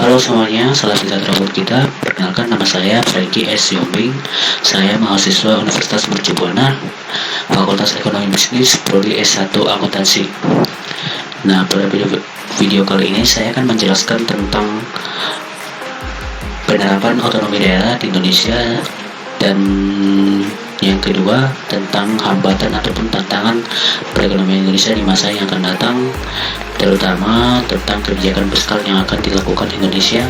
Halo semuanya, salam sejahtera buat kita. Perkenalkan, nama saya Franky S. Yombing. Saya mahasiswa Universitas Mercubuana, Fakultas Ekonomi Bisnis, Prodi S1 Akuntansi. Nah, pada video kali ini saya akan menjelaskan tentang penerapan otonomi daerah di Indonesia, dan yang kedua tentang hambatan ataupun tantangan perekonomian Indonesia di masa yang akan datang, terutama tentang kebijakan fiskal yang akan dilakukan Indonesia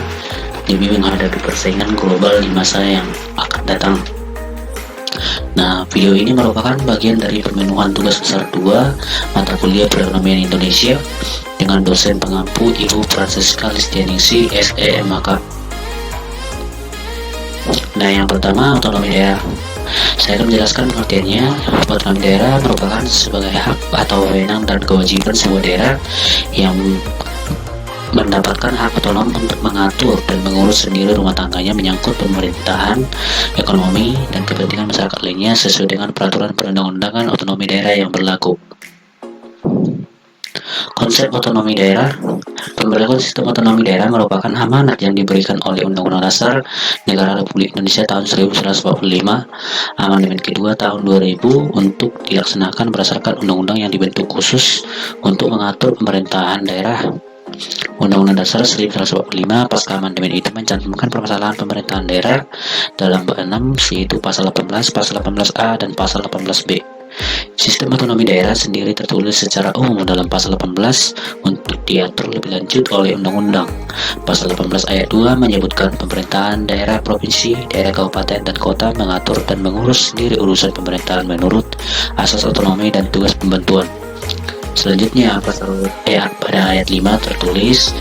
demi menghadapi persaingan global di masa yang akan datang. Nah, video ini merupakan bagian dari pemenuhan tugas besar 2 mata kuliah perekonomian Indonesia dengan dosen pengampu Ibu Francisca Listianingsih SEMAK. Nah, yang pertama, otonomi daerah. Saya akan menjelaskan pengertiannya. Otonomi daerah merupakan sebagai hak atau wewenang dan kewajiban sebuah daerah yang mendapatkan hak otonom untuk mengatur dan mengurus sendiri rumah tangganya menyangkut pemerintahan, ekonomi, dan kepentingan masyarakat lainnya sesuai dengan peraturan perundang-undangan otonomi daerah yang berlaku. Konsep otonomi daerah. Pemberlakuan sistem otonomi daerah merupakan amanat yang diberikan oleh Undang-Undang Dasar Negara Republik Indonesia tahun 1945, Amandemen kedua tahun 2000 untuk dilaksanakan berdasarkan undang-undang yang dibentuk khusus untuk mengatur pemerintahan daerah. Undang-Undang Dasar 1945 pasca amandemen itu mencantumkan permasalahan pemerintahan daerah dalam bab 6, yaitu pasal 18, pasal 18A, dan pasal 18B. Sistem otonomi daerah sendiri tertulis secara umum dalam pasal 18 untuk diatur lebih lanjut oleh undang-undang. Pasal 18 ayat 2 menyebutkan pemerintahan daerah provinsi, daerah kabupaten, dan kota mengatur dan mengurus sendiri urusan pemerintahan menurut asas otonomi dan tugas pembantuan. Selanjutnya, pada ayat 5 tertulis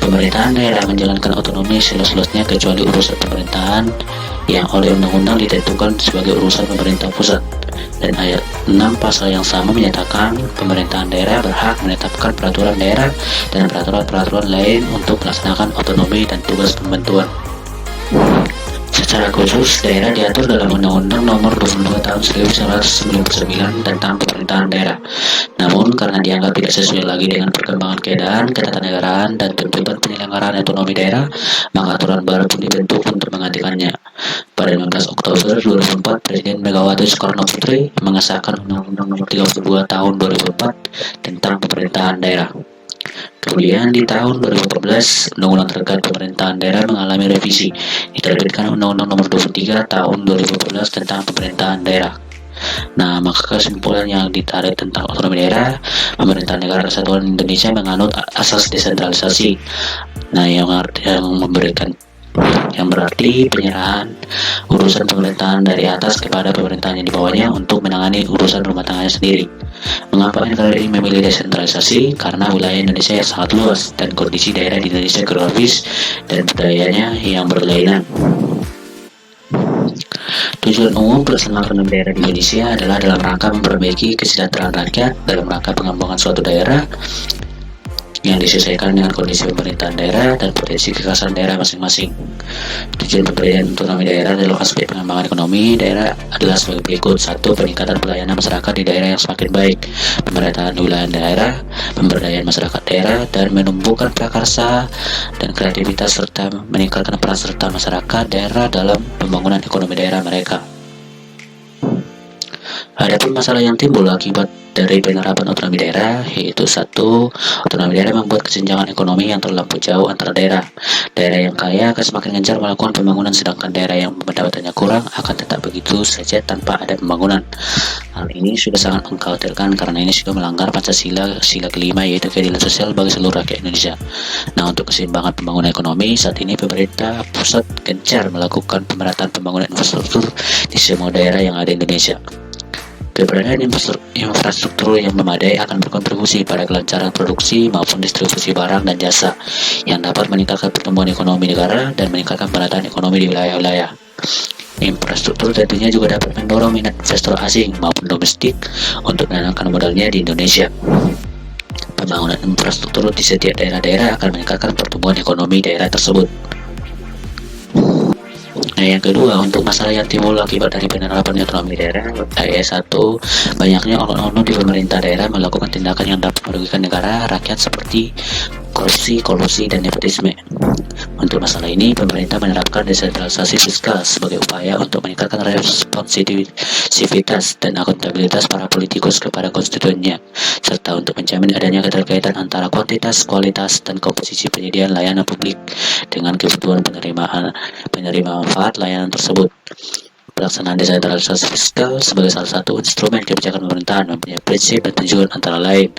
pemerintahan daerah menjalankan otonomi seluas-luasnya kecuali urusan pemerintahan yang oleh undang-undang ditentukan sebagai urusan pemerintah pusat. Dan ayat 6 pasal yang sama menyatakan pemerintahan daerah berhak menetapkan peraturan daerah dan peraturan-peraturan lain untuk melaksanakan otonomi dan tugas pembantuan. Secara khusus, daerah diatur dalam Undang-Undang Nomor 22 Tahun 1999 tentang pemerintahan daerah. Namun, karena dianggap tidak sesuai lagi dengan perkembangan keadaan, ketatanegaraan, dan tuntutan penyelenggaraan otonomi daerah, maka aturan baru pun dibentuk untuk menggantikannya. Pada 15 Oktober 2004, Presiden Megawati Soekarno Putri mengesahkan Undang-Undang Nomor 32 Tahun 2004 tentang pemerintahan daerah. Kemudian di tahun 2014, Undang-Undang terkait pemerintahan daerah mengalami revisi. Diterbitkan Undang-Undang Nomor 23 Tahun 2014 tentang pemerintahan daerah. Nah, maka kesimpulan yang ditarik tentang otonomi daerah, pemerintahan negara kesatuan Indonesia menganut asas desentralisasi. Nah, yang berarti penyerahan urusan pemerintahan dari atas kepada pemerintahan yang di bawahnya untuk menangani urusan rumah tangganya sendiri. Mengapa negara ini memilih desentralisasi? Karena wilayah Indonesia yang sangat luas dan kondisi daerah di Indonesia geografis dan budayanya yang berlainan. Tujuan umum pelaksanaan otonomi daerah di Indonesia adalah dalam rangka memperbaiki kesejahteraan rakyat dalam rangka pengembangan suatu daerah yang disesuaikan dengan kondisi pemerintahan daerah dan potensi kekhasan daerah masing-masing. Tujuan pemberian otonomi daerah dalam aspek pengembangan ekonomi daerah adalah sebagai berikut. 1. Peningkatan pelayanan masyarakat di daerah yang semakin baik, pemerataan wilayah daerah, pemberdayaan masyarakat daerah, dan menumbuhkan prakarsa dan kreativitas serta meningkatkan peran serta masyarakat daerah dalam pembangunan ekonomi daerah mereka. Adapun masalah yang timbul akibat dari penerapan otonomi daerah, yaitu 1. Otonomi daerah membuat kesenjangan ekonomi yang terlampau jauh antara daerah. Daerah yang kaya akan semakin gencar melakukan pembangunan, sedangkan daerah yang pendapatannya kurang akan tetap begitu saja tanpa ada pembangunan. Hal ini sudah sangat mengkhawatirkan karena ini sudah melanggar Pancasila sila kelima, yaitu keadilan sosial bagi seluruh rakyat Indonesia. Nah, untuk keseimbangan pembangunan ekonomi, saat ini pemerintah pusat gencar melakukan pemerataan pembangunan infrastruktur di semua daerah yang ada di Indonesia. Keberadaan infrastruktur yang memadai akan berkontribusi pada kelancaran produksi maupun distribusi barang dan jasa yang dapat meningkatkan pertumbuhan ekonomi negara dan meningkatkan penataan ekonomi di wilayah-wilayah. Infrastruktur tentunya juga dapat mendorong minat investor asing maupun domestik untuk menanamkan modalnya di Indonesia. Pembangunan infrastruktur di setiap daerah-daerah akan meningkatkan pertumbuhan ekonomi daerah tersebut. Nah, yang kedua, untuk masalah yang timbul akibat dari penerapan otonomi daerah, ayat 1, banyaknya oknum di pemerintah daerah melakukan tindakan yang dapat merugikan negara, rakyat seperti korupsi, kolusi, dan nepotisme. Untuk masalah ini, pemerintah menerapkan desentralisasi fiskal sebagai upaya untuk meningkatkan responsivitas dan akuntabilitas para politikus kepada konstituennya, serta untuk menjamin adanya keterkaitan antara kuantitas, kualitas, dan komposisi penyediaan layanan publik dengan kebutuhan penerima manfaat layanan tersebut. Pelaksanaan desentralisasi fiskal sebagai salah satu instrumen kebijakan pemerintahan mempunyai prinsip dan tujuan antara lain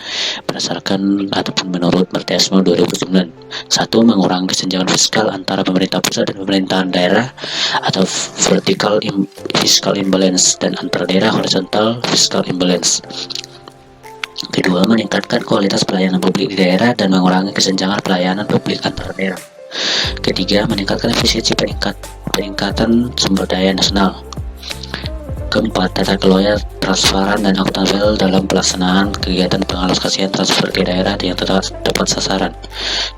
berdasarkan ataupun menurut Mertiasme 2009. 1. Mengurangi kesenjangan fiskal antara pemerintah pusat dan pemerintahan daerah atau vertical fiscal imbalance, dan antara daerah horizontal fiscal imbalance. Kedua, meningkatkan kualitas pelayanan publik di daerah dan mengurangi kesenjangan pelayanan publik antar daerah. Ketiga, meningkatkan efisiensi peningkatan sumber daya nasional. Keempat, tata kelola transparan dan akuntabel dalam pelaksanaan kegiatan pengalokasian transfer ke daerah yang tepat sasaran.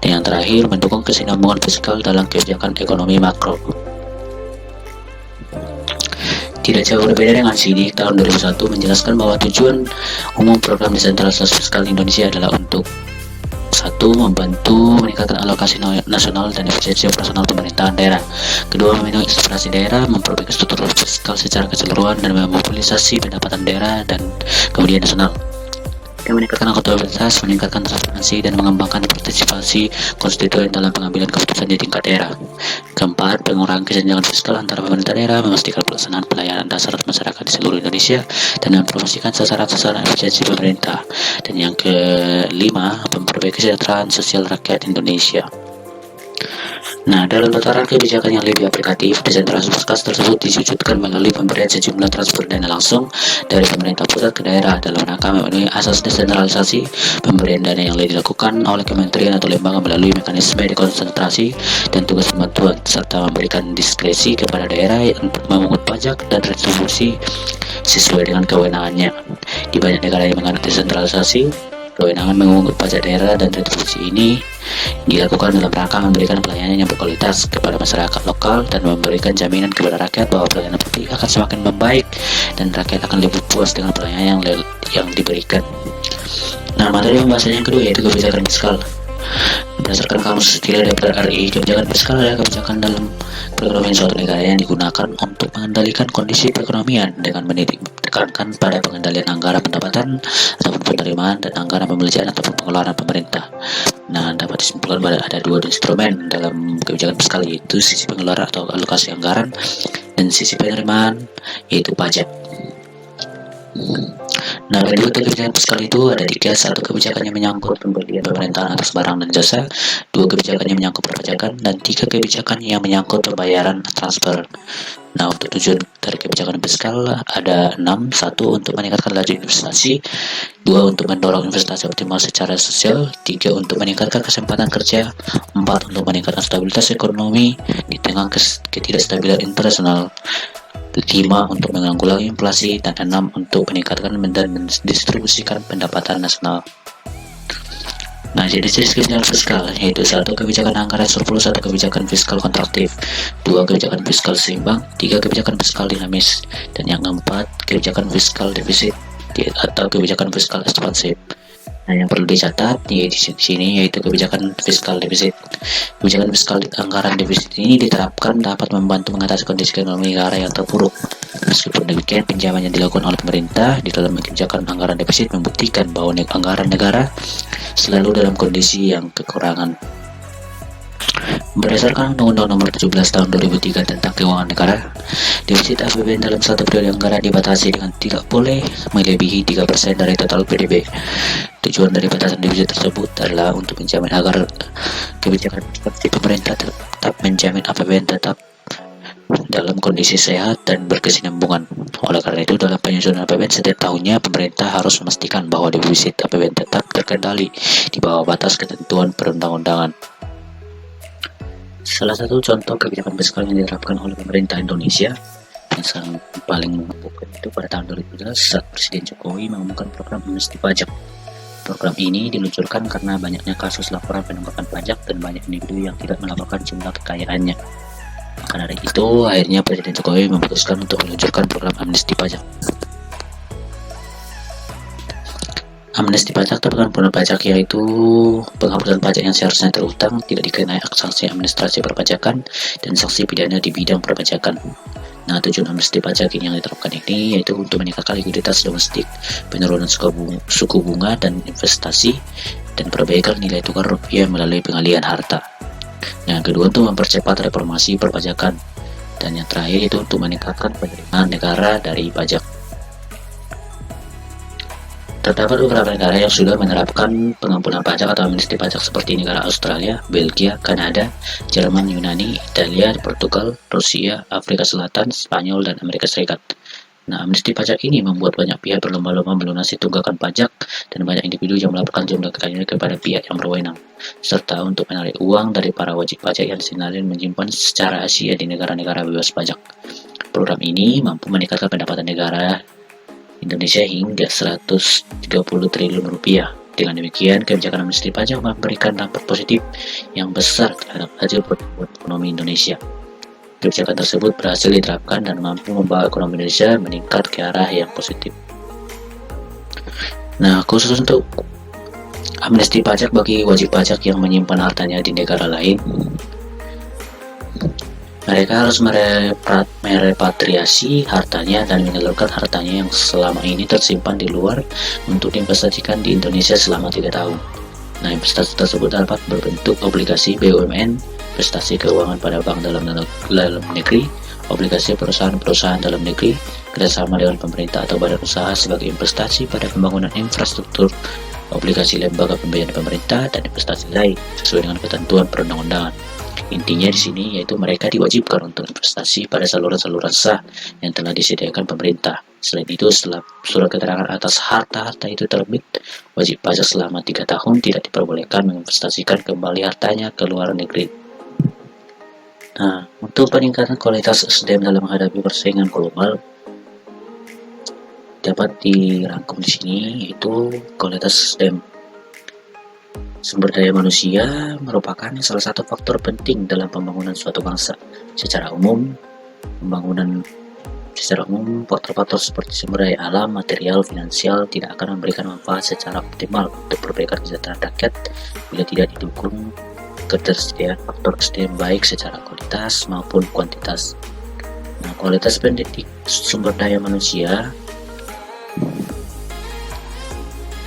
Dan yang terakhir, mendukung kesinambungan fiskal dalam kebijakan ekonomi makro. Tidak jauh berbeda dengan sidik tahun 2001 menjelaskan bahwa tujuan umum program desentralisasi fiskal Indonesia adalah untuk 1. Membantu meningkatkan alokasi nasional dan efisiensi operasional pemerintahan daerah. Kedua, memenuhi aspirasi daerah, memperbaiki struktur fiskal secara keseluruhan, dan memobilisasi pendapatan daerah dan kemudian nasional. Yang meningkatkan akuntabilitas, meningkatkan transparansi, dan mengembangkan partisipasi konstituen dalam pengambilan keputusan di tingkat daerah. Keempat, pengurangan kesenjangan fiskal antara pemerintah daerah, memastikan pelaksanaan pelayanan dasar masyarakat di seluruh Indonesia, dan mempromosikan sasaran-sasaran efisiensi pemerintah. Dan yang kelima, memperbaiki kesejahteraan sosial rakyat Indonesia. Nah, dalam tataran kebijakan yang lebih aplikatif, desentralisasi fiskal tersebut diwujudkan melalui pemberian sejumlah transfer dana langsung dari pemerintah pusat ke daerah dalam rangka memenuhi asas desentralisasi. Pemberian dana yang dilakukan oleh kementerian atau lembaga melalui mekanisme dekonsentrasi dan tugas pembantuan, serta memberikan diskresi kepada daerah untuk memungut pajak dan retribusi sesuai dengan kewenangannya. Di banyak negara yang menganut desentralisasi, kewenangan memungut pajak daerah dan retribusi ini dilakukan dalam rangka memberikan pelayanan yang berkualitas kepada masyarakat lokal dan memberikan jaminan kepada rakyat bahwa pelayanan publik akan semakin membaik dan rakyat akan lebih puas dengan pelayanan yang diberikan. Nah, materi pembahasan yang kedua yaitu kebijakan fiskal. Berdasarkan Kamus Besar DPR RI, kebijakan fiskal adalah kebijakan dalam perekonomian suatu negara yang digunakan untuk mengendalikan kondisi perekonomian dengan menekankan pada pengendalian anggaran pendapatan ataupun penerimaan dan anggaran pembelanjaan ataupun pengeluaran pemerintah. Nah, dapat disimpulkan pada ada dua instrumen dalam kebijakan fiskal, yaitu sisi pengeluaran atau alokasi anggaran dan sisi penerimaan yaitu pajak. Nah, kedua kebijakan fiskal itu ada tiga. Satu, kebijakan yang menyangkut pemberian pemerintahan atas barang dan jasa. Dua, kebijakan yang menyangkut perpajakan. Dan tiga, kebijakan yang menyangkut pembayaran transfer. Nah, untuk tujuan dari kebijakan fiskal ada 6. 1. Untuk meningkatkan laju investasi. 2. Untuk mendorong investasi optimal secara sosial. 3. Untuk meningkatkan kesempatan kerja. 4. Untuk meningkatkan stabilitas ekonomi di tengah ketidakstabilan internasional. 5. Untuk menanggulangi inflasi, dan 6. Untuk meningkatkan dan mendistribusikan pendapatan nasional. Nah, jenis kebijakan fiskal yaitu 1. Kebijakan anggaran surplus atau kebijakan fiskal kontraktif. 2. Kebijakan fiskal seimbang. 3. Kebijakan fiskal dinamis. Dan yang keempat, kebijakan fiskal defisit atau kebijakan fiskal ekspansif. Nah, yang perlu dicatat di sini yaitu kebijakan fiskal defisit. Kebijakan fiskal anggaran defisit ini diterapkan dapat membantu mengatasi kondisi ekonomi negara yang terpuruk. Meskipun demikian, pinjaman yang dilakukan oleh pemerintah di dalam kebijakan anggaran defisit membuktikan bahwa anggaran negara selalu dalam kondisi yang kekurangan. Berdasarkan Undang-Undang Nomor 17 Tahun 2003 tentang Keuangan Negara, defisit APBN dalam satu periode anggaran dibatasi dengan tidak boleh melebihi 3% dari total PDB. Tujuan dari batasan defisit tersebut adalah untuk menjamin agar kebijakan seperti pemerintah tetap menjamin APBN tetap dalam kondisi sehat dan berkesinambungan. Oleh karena itu, dalam penyusunan APBN setiap tahunnya, pemerintah harus memastikan bahwa defisit APBN tetap terkendali di bawah batas ketentuan perundang-undangan. Salah satu contoh kebijakan fiskal yang diterapkan oleh pemerintah Indonesia yang paling menentukan itu pada tahun 2011 saat Presiden Jokowi mengumumkan program amnesti pajak. Program ini diluncurkan karena banyaknya kasus laporan penunggakan pajak dan banyak individu yang tidak melaporkan jumlah kekayaannya. Karena dari itu, akhirnya Presiden Jokowi memutuskan untuk meluncurkan program amnesti pajak. Amnesti pajak atau pengampunan pajak yaitu penghapusan pajak yang seharusnya terutang, tidak dikenai sanksi administrasi perpajakan, dan sanksi pidana di bidang perpajakan. Nah, tujuan amnesti pajak ini yang diterapkan ini yaitu untuk meningkatkan likuiditas domestik, penurunan suku bunga dan investasi, dan perbaikan nilai tukar rupiah melalui pengalihan harta. Yang kedua untuk mempercepat reformasi perpajakan, dan yang terakhir itu untuk meningkatkan penerimaan negara dari pajak. Terdapat beberapa negara yang sudah menerapkan pengampunan pajak atau amnesti pajak seperti negara Australia, Belgia, Kanada, Jerman, Yunani, Italia, Portugal, Rusia, Afrika Selatan, Spanyol, dan Amerika Serikat. Nah, amnesti pajak ini membuat banyak pihak berlomba-lomba melunasi tunggakan pajak dan banyak individu yang melaporkan jumlah kekayaannya kepada pihak yang berwenang, serta untuk menarik uang dari para wajib pajak yang disinyalir menyimpan secara rahasia di negara-negara bebas pajak. Program ini mampu meningkatkan pendapatan negara Indonesia hingga 130 triliun rupiah. Dengan demikian, kebijakan amnesti pajak memberikan dampak positif yang besar terhadap hasil pertumbuhan ekonomi Indonesia. Kebijakan tersebut berhasil diterapkan dan mampu membawa ekonomi Indonesia meningkat ke arah yang positif. Nah, khusus untuk amnesti pajak bagi wajib pajak yang menyimpan hartanya di negara lain, mereka harus merepatriasi hartanya dan menyalurkan hartanya yang selama ini tersimpan di luar untuk diinvestasikan di Indonesia selama 3 tahun. Nah, investasi tersebut dapat berbentuk obligasi BUMN, investasi keuangan pada bank dalam negeri, obligasi perusahaan-perusahaan dalam negeri, kerjasama dengan pemerintah atau badan usaha sebagai investasi pada pembangunan infrastruktur, obligasi lembaga pembiayaan pemerintah, dan investasi lain sesuai dengan ketentuan perundang-undangan. Intinya di sini yaitu mereka diwajibkan untuk investasi pada saluran-saluran sah yang telah disediakan pemerintah. Selain itu, setelah surat keterangan atas harta-harta itu terbit, wajib pajak selama 3 tahun tidak diperbolehkan menginvestasikan kembali hartanya ke luar negeri. Nah, untuk peningkatan kualitas SDM dalam menghadapi persaingan global dapat dirangkum di sini yaitu kualitas SDM. Sumber daya manusia merupakan salah satu faktor penting dalam pembangunan suatu bangsa. Secara umum, faktor-faktor seperti sumber daya alam, material, finansial tidak akan memberikan manfaat secara optimal untuk perbaikan kesejahteraan rakyat bila tidak didukung ketersediaan faktor SDM baik secara kualitas maupun kuantitas. Nah, kualitas pendidik sumber daya manusia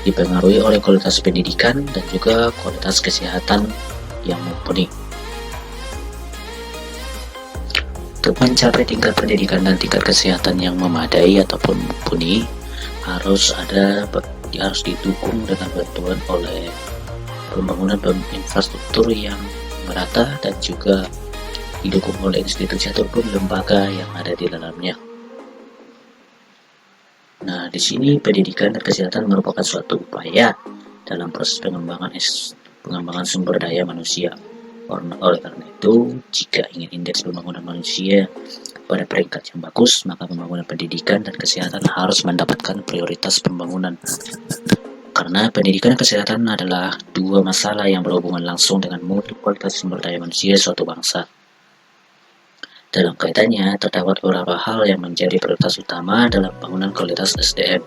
dipengaruhi oleh kualitas pendidikan dan juga kualitas kesehatan yang mumpuni. Untuk mencapai tingkat pendidikan dan tingkat kesehatan yang memadai ataupun mumpuni, harus didukung dengan bantuan oleh pembangunan infrastruktur yang merata dan juga didukung oleh institusi ataupun lembaga yang ada di dalamnya. Nah, di sini pendidikan dan kesehatan merupakan suatu upaya dalam proses pengembangan sumber daya manusia. Oleh karena itu, jika ingin indeks pembangunan manusia pada peringkat yang bagus, maka pembangunan pendidikan dan kesehatan harus mendapatkan prioritas pembangunan. Karena pendidikan dan kesehatan adalah dua masalah yang berhubungan langsung dengan mutu kualitas sumber daya manusia suatu bangsa. Dalam kaitannya, terdapat beberapa hal yang menjadi prioritas utama dalam pembangunan kualitas SDM.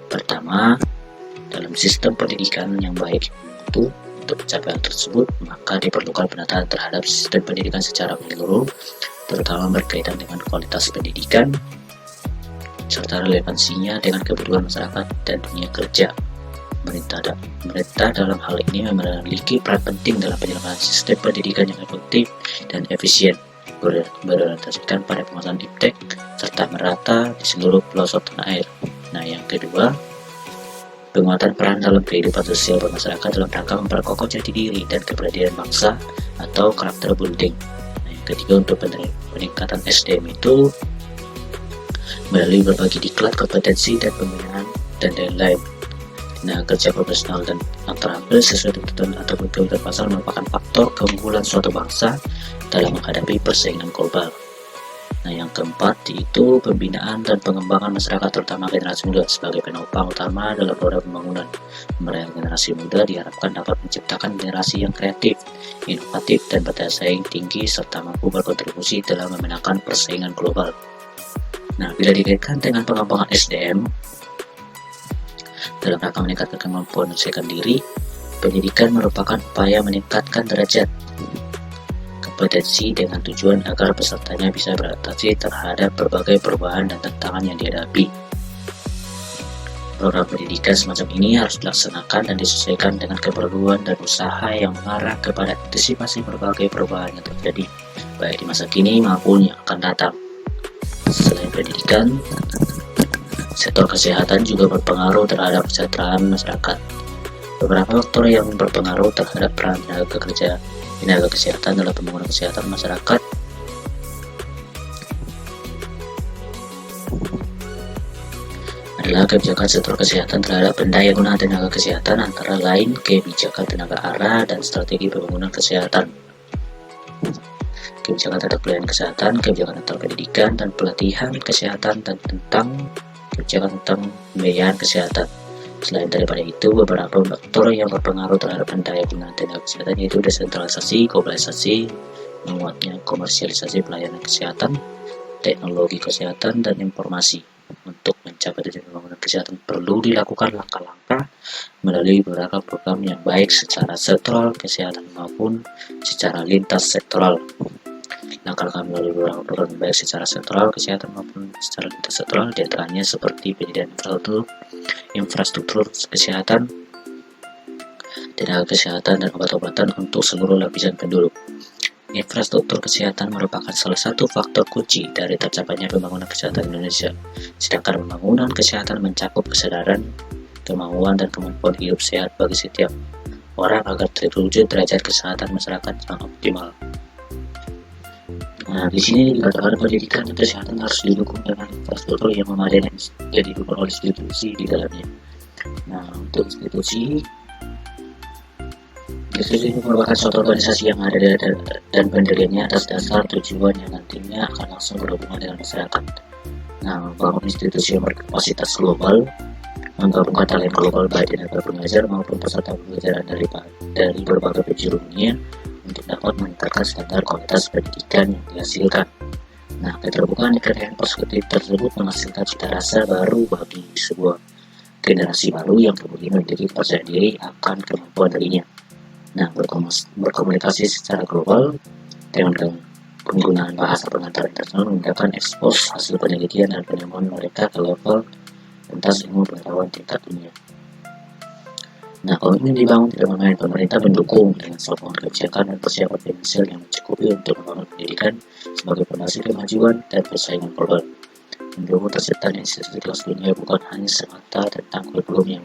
Pertama, dalam sistem pendidikan yang baik untuk mencapai hal tersebut, maka diperlukan penataan terhadap sistem pendidikan secara menyeluruh, terutama berkaitan dengan kualitas pendidikan, serta relevansinya dengan kebutuhan masyarakat dan dunia kerja. Pemerintah dalam hal ini memiliki peran penting dalam penyelenggaraan sistem pendidikan yang efektif dan efisien, berorientasikan pada penguasaan iptek serta merata di seluruh pelosok tanah air. Nah, yang kedua, penguatan peran dalam kehidupan sosial bermasyarakat dalam rangka memperkokoh jati diri dan kepribadian bangsa atau karakter building. Nah, yang ketiga, untuk peningkatan SDM itu melalui berbagai diklat kompetensi dan pembinaan dan lain-lain. Nah, kerja profesional dan terampil sesuai tuntutan atau kebutuhan pasar merupakan faktor keunggulan suatu bangsa dalam menghadapi persaingan global. Nah, yang keempat itu pembinaan dan pengembangan masyarakat terutama generasi muda sebagai penopang utama dalam roda pembangunan. Mereka generasi muda diharapkan dapat menciptakan generasi yang kreatif, inovatif, dan berdaya saing tinggi serta mampu berkontribusi dalam memenangkan persaingan global. Nah, bila dikaitkan dengan pengembangan SDM, Dalam rangka meningkatkan kemampuan menyelesaikan diri, pendidikan merupakan upaya meningkatkan derajat kompetensi dengan tujuan agar pesertanya bisa beradaptasi terhadap berbagai perubahan dan tantangan yang dihadapi. Program pendidikan semacam ini harus dilaksanakan dan disesuaikan dengan keperluan dan usaha yang mengarah kepada antisipasi berbagai perubahan yang terjadi, baik di masa kini maupun yang akan datang. Selain pendidikan, sektor kesehatan juga berpengaruh terhadap kesejahteraan masyarakat. Beberapa faktor yang berpengaruh terhadap peran tenaga kesehatan dalam pembangunan kesehatan masyarakat adalah kebijakan sektor kesehatan terhadap pendaya gunaan tenaga kesehatan, antara lain kebijakan tenaga arah dan strategi pembangunan kesehatan, kebijakan terhadap pelayanan kesehatan, kebijakan tentang pendidikan dan pelatihan kesehatan, dan tentang kebijakan tentang pembiayaan kesehatan. Selain daripada itu, beberapa faktor yang berpengaruh terhadap pendaya gunaan tenaga kesehatan yaitu desentralisasi, globalisasi, menguatnya komersialisasi pelayanan kesehatan, teknologi kesehatan, dan informasi. Untuk mencapai tujuan pembangunan kesehatan perlu dilakukan langkah-langkah melalui beberapa program yang baik secara sektoral kesehatan maupun secara lintas sektoral. Langkah-langkah melalui beberapa program yang baik secara sektoral kesehatan maupun secara lintas sektoral diantaranya seperti penyediaan infrastruktur kesehatan, tenaga kesehatan, dan obat-obatan untuk seluruh lapisan penduduk. Infrastruktur kesehatan merupakan salah satu faktor kunci dari tercapainya pembangunan kesehatan Indonesia, sedangkan pembangunan kesehatan mencakup kesadaran, kemauan, dan kemampuan hidup sehat bagi setiap orang agar terwujud derajat kesehatan masyarakat yang optimal. Nah, di sini dikatakan pendidikan dan kesehatan harus didukung dengan infrastruktur yang memadai dan didukung oleh institusi di dalamnya. Nah, untuk institusi ini merupakan suatu organisasi yang ada dan pendiriannya atas dasar tujuan yang nantinya akan langsung berhubungan dengan masyarakat. Nah, membangun institusi yang berkapasitas global, menggabungkan talent global baik tenaga pengajar maupun peserta pembelajaran dari berbagai penjuru dunia untuk dapat meningkatkan standar kualitas pendidikan yang dihasilkan. Nah, keterbukaan dan perspektif tersebut menghasilkan cita rasa baru bagi sebuah generasi baru yang kemudian memiliki percaya diri akan kemampuan dirinya. Nah, berkomunikasi secara global dengan penggunaan bahasa pengantar internasional memudahkan ekspos hasil penelitian dan penemuan mereka ke level lintas ilmu pengetahuan tingkat dunia. Nah, komitmen dibangun tidak mengenai pemerintah mendukung dengan sokongan kebijakan dan persiapan finansial yang mencukupi untuk membangun pendidikan sebagai fondasi kemajuan dan persaingan global. Mendukung terciptanya institusi kelas dunia bukan hanya semata tentang kurikulum yang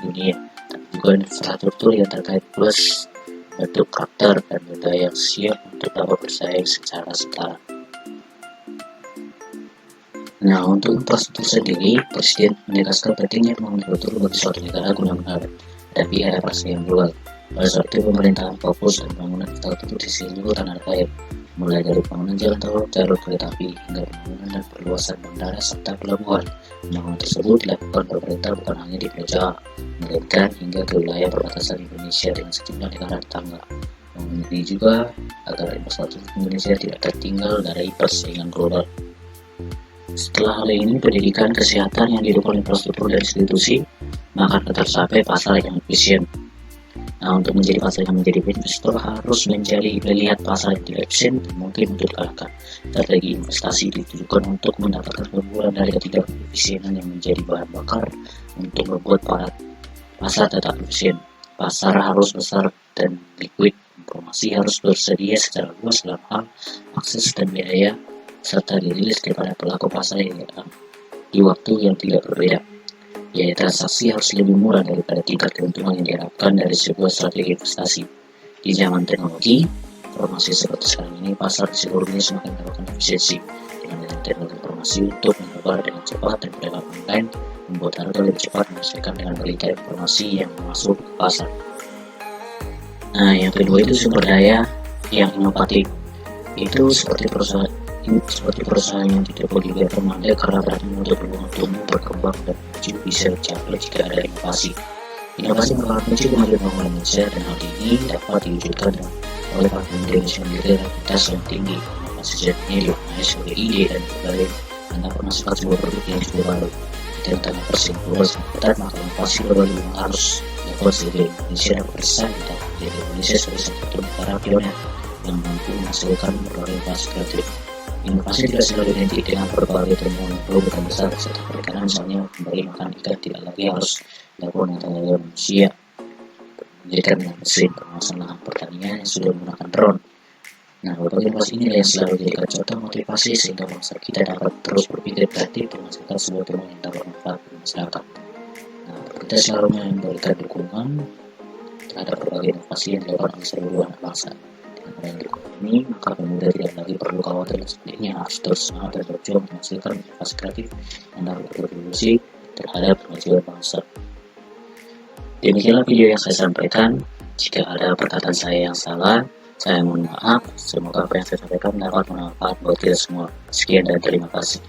dunia, tapi juga infrastruktur yang terkait plus bentuk karakter dan budaya yang siap untuk dapat bersaing secara setara. Nah, untuk infrastruktur sendiri, Presiden menegaskan pentingnya pembangunan infrastruktur bagi suatu negara guna menghadapi era pasca yang global. Pada saat itu, pemerintahan fokus dan pembangunan infrastruktur di seluruh tanah air, mulai dari pembangunan jalan tol, jalur kereta api, hingga pembangunan dan perluasan bandara serta pelabuhan. Pembangunan tersebut dilakukan pemerintah bukan hanya di Pulau Jawa, melainkan hingga ke wilayah perbatasan Indonesia dengan sejumlah negara tetangga. Pembangunan ini juga agar infrastruktur Indonesia tidak tertinggal dari persaingan global. Setelah hal ini, pendidikan kesehatan yang didukung infrastruktur dan institusi, maka akan tercapai pasar yang efisien. Nah, untuk menjadi pasar yang menjadi investor harus melihat pasar yang tidak efisien dan mungkin untuk dikalahkan. Strategi investasi ditujukan untuk mendapatkan keunggulan dari ketiga efisienan yang menjadi bahan bakar untuk membuat pasar tetap efisien. Pasar harus besar dan liquid. Informasi harus tersedia secara luas dalam hal akses dan biaya, serta dirilis kepada pelaku pasar yang di waktu yang tidak berbeda. Biaya transaksi harus lebih murah daripada tingkat keuntungan yang diharapkan dari sebuah strategi investasi. Di zaman teknologi informasi seperti sekarang ini, pasar di seluruh dunia semakin mendapatkan efisiensi dengan teknologi informasi untuk menyebar dengan cepat, dan perdagangan online membuat harga lebih cepat menyesuaikan dengan berita informasi yang masuk ke pasar. Nah, yang kedua itu sumber daya yang inovatif. Itu seperti perusahaan yang tidak boleh memadai karena berarti untuk tumbuh, berkembang, dan maju bisa dicapai jika ada inovasi. Inovasi merupakan kunci kemajuan pembangunan Indonesia, dan hal ini dapat diwujudkan oleh para pemimpin Indonesia memiliki kapasitas yang tinggi. Inovasi sejatinya dimaknai sebagai ide dan berbagai tentang pemasukan sebuah produk yang juga baru. dengan tema persaingan global sangat ketat, maka inovasi global memang harus dilakukan sebagai Indonesia dapat bersaing dan menjadi Indonesia sebagai salah satu negara pionir yang mampu menghasilkan berbagai inovasi kreatif. Inovasi tidak selalu identik dengan berbagai teknologi besar di sektor perikanan, misalnya memberi makan ikan tidak lagi harus dilakukan dengan tenaga manusia, menjadikan dengan mesin, pengawasan lahan pertanian yang sudah menggunakan drone. Nah, berbagai inovasi ini yang selalu dijadikan contoh motivasi sehingga bangsa kita dapat terus berpikir kreatif menghasilkan sebuah teknologi yang dapat bermanfaat bagi masyarakat. Nah, kita selalu memberikan dukungan terhadap berbagai inovasi yang dilakukan oleh seluruh anak bangsa. Dengan adanya dukungan ini, maka pemuda tidak lagi perlu khawatir dan sebaliknya harus terus semangat dan berjuang menghasilkan inovasi kreatif yang dapat berkontribusi terhadap kemajuan bangsa. Demikianlah video yang saya sampaikan. Jika ada perkataan saya yang salah, saya mohon maaf. Semoga apa yang saya sampaikan dapat bermanfaat buat kita semua. Sekian dan terima kasih.